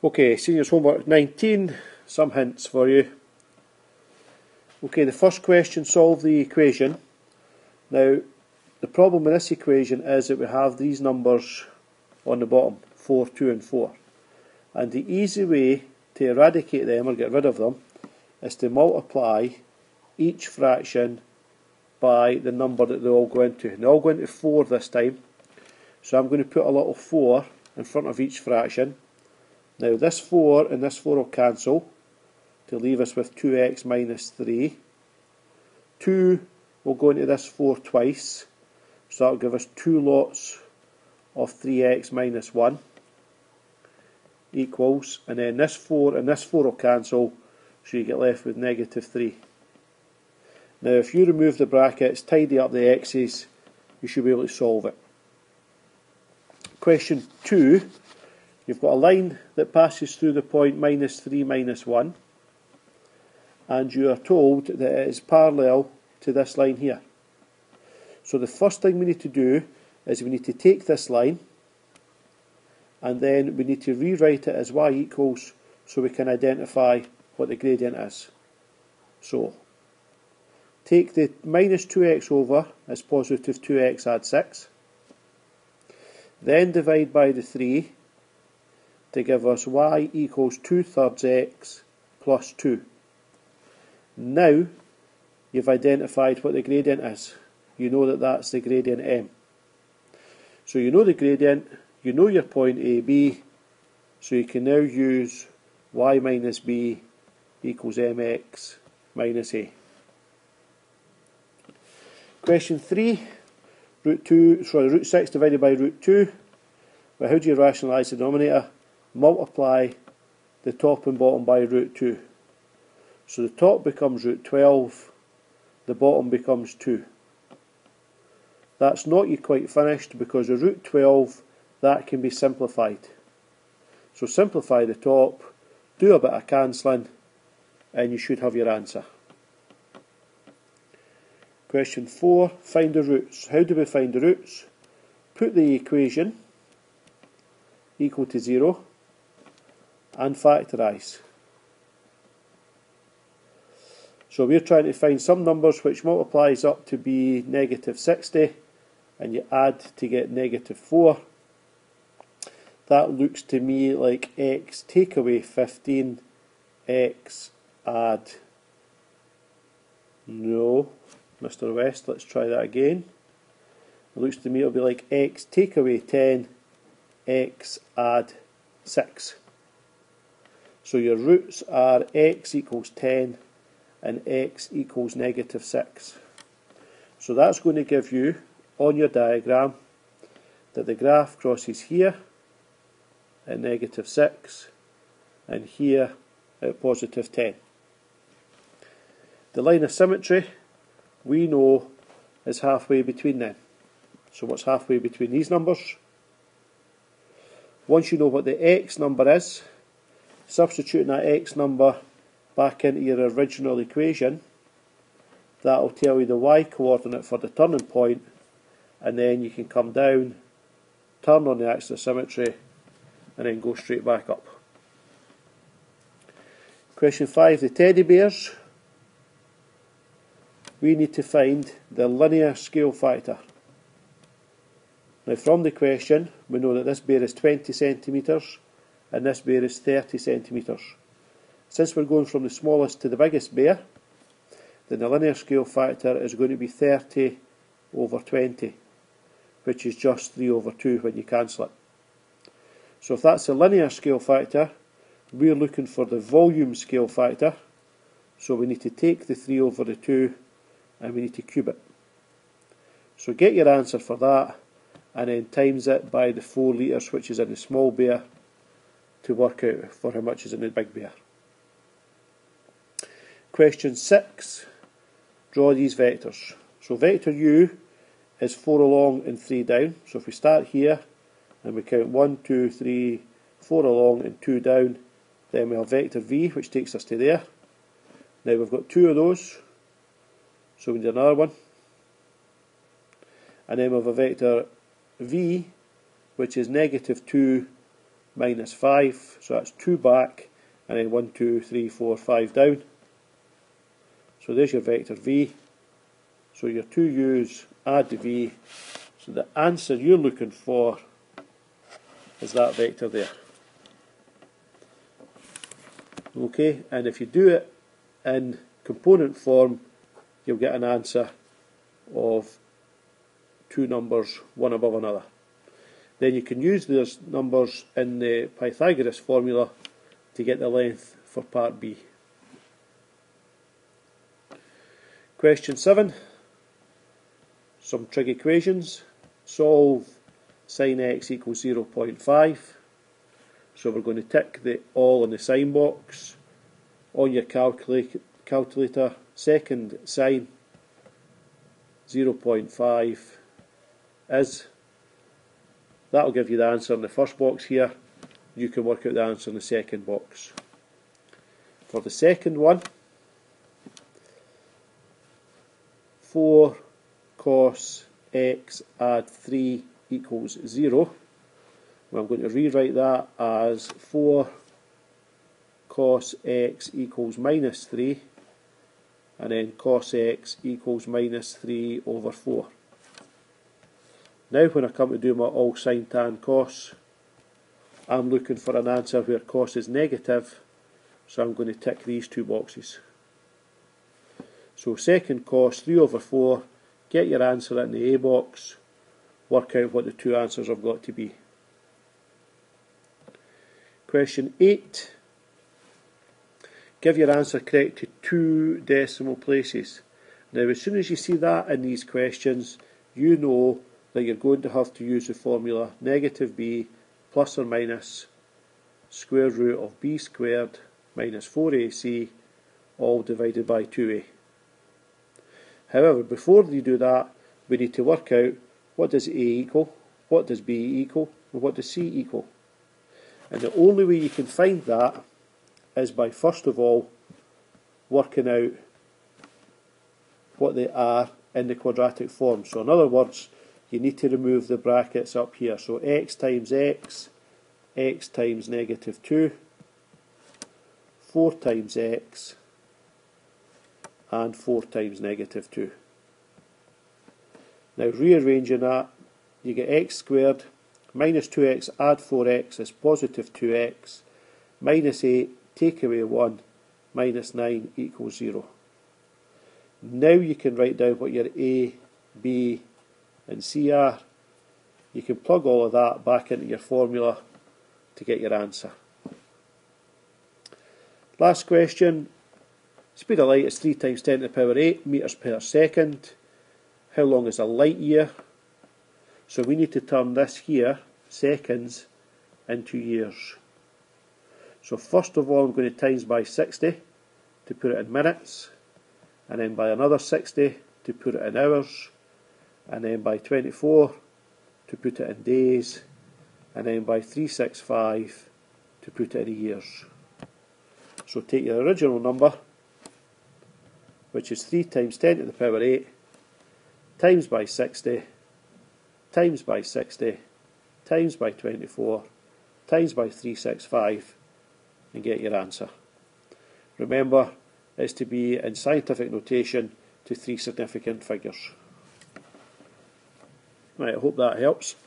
Okay, seniors homework 19, some hints for you. Okay, the first question, solve the equation. Now, the problem with this equation is that we have these numbers on the bottom, 4, 2 and 4. And the easy way to eradicate them or get rid of them is to multiply each fraction by the number that they all go into. They all go into 4 this time, so I'm going to put a little 4 in front of each fraction. Now this 4 and this 4 will cancel to leave us with 2x minus 3. 2 will go into this 4 twice, so that will give us 2 lots of 3x minus 1 equals, and then this 4 and this 4 will cancel, so you get left with negative 3. Now if you remove the brackets, tidy up the x's, you should be able to solve it. Question 2. You've got a line that passes through the point minus 3 minus 1, and you are told that it is parallel to this line here. So the first thing we need to do is we need to take this line and then we need to rewrite it as y equals, so we can identify what the gradient is. So take the minus 2x over as positive 2x add 6, then divide by the 3 to give us y equals 2/3 x plus 2. Now you've identified what the gradient is. You know that that's the gradient m. So you know the gradient, you know your point AB, so you can now use y minus b equals mx minus a. Question 3, root 6 divided by root 2. Well, how do you rationalise the denominator? Multiply the top and bottom by root 2. So the top becomes root 12, the bottom becomes 2. That's not yet quite finished, because the root 12, that can be simplified. So simplify the top, do a bit of cancelling, and you should have your answer. Question 4, find the roots. How do we find the roots? Put the equation equal to 0 and factorise. So we're trying to find some numbers which multiplies up to be negative 60, and you add to get negative 4. That looks to me like x take away 15, x add. No, Mr. West, let's try that again. It looks to me it'll be like x take away 10, x add 6. So your roots are x equals 10 and x equals negative 6. So that's going to give you, on your diagram, that the graph crosses here at negative 6 and here at positive 10. The line of symmetry, we know, is halfway between them. So what's halfway between these numbers? Once you know what the x number is, substituting that x number back into your original equation, that will tell you the y coordinate for the turning point, and then you can come down, turn on the axis of symmetry, and then go straight back up. Question 5, the teddy bears. We need to find the linear scale factor. Now from the question, we know that this bear is 20 centimetres and this bear is 30 centimetres. Since we're going from the smallest to the biggest bear, then the linear scale factor is going to be 30 over 20, which is just 3 over 2 when you cancel it. So if that's the linear scale factor, we're looking for the volume scale factor, so we need to take the 3 over the 2 and we need to cube it. So get your answer for that and then times it by the 4 litres which is in the small bear to work out for how much is in the big bear. Question 6, draw these vectors. So vector u is 4 along and 3 down. So if we start here and we count 1, 2, 3, 4 along and 2 down, then we have vector v, which takes us to there. Now we've got 2 of those, so we need another one. And then we have a vector v, which is negative 2 minus 5, so that's 2 back, and then 1, 2, 3, 4, 5 down. So there's your vector v. So your 2u's add the v. So the answer you're looking for is that vector there. Okay, and if you do it in component form, you'll get an answer of two numbers, one above another. Then you can use those numbers in the Pythagoras formula to get the length for part B. Question 7. Some trig equations. Solve sin x equals 0.5. So we're going to tick the all in the sign box. On your calculator, second sign 0.5 is. That'll give you the answer in the first box here. You can work out the answer in the second box. For the second one, 4 cos x add 3 equals 0. Well, I'm going to rewrite that as 4 cos x equals minus 3, and then cos x equals minus 3 over 4. Now when I come to do my all sine tan cos, I'm looking for an answer where cos is negative, so I'm going to tick these two boxes. So second cos 3 over 4, get your answer in the A box, work out what the two answers have got to be. Question 8. Give your answer correct to 2 decimal places. Now as soon as you see that in these questions, you know that you're going to have to use the formula negative b plus or minus square root of b squared minus 4ac all divided by 2a. However, before you do that, we need to work out what does a equal, what does b equal, and what does c equal. And the only way you can find that is by first of all working out what they are in the quadratic form. So in other words, you need to remove the brackets up here. So x times x, x times negative 2, 4 times x, and 4 times negative 2. Now rearranging that, you get x squared, minus 2x add 4x is positive 2x, minus 8 take away 1, minus 9 equals 0. Now you can write down what your a, b and c are. You can plug all of that back into your formula to get your answer. Last question. Speed of light is 3 times 10 to the power 8 metres per second. How long is a light year? So we need to turn this here, seconds, into years. So first of all I'm going to times by 60 to put it in minutes, and then by another 60 to put it in hours, and then by 24 to put it in days, and then by 365 to put it in years. So take your original number, which is 3 times 10 to the power 8, times by 60, times by 60, times by 24, times by 365, and get your answer. Remember, it's to be in scientific notation to 3 significant figures. Right, I hope that helps.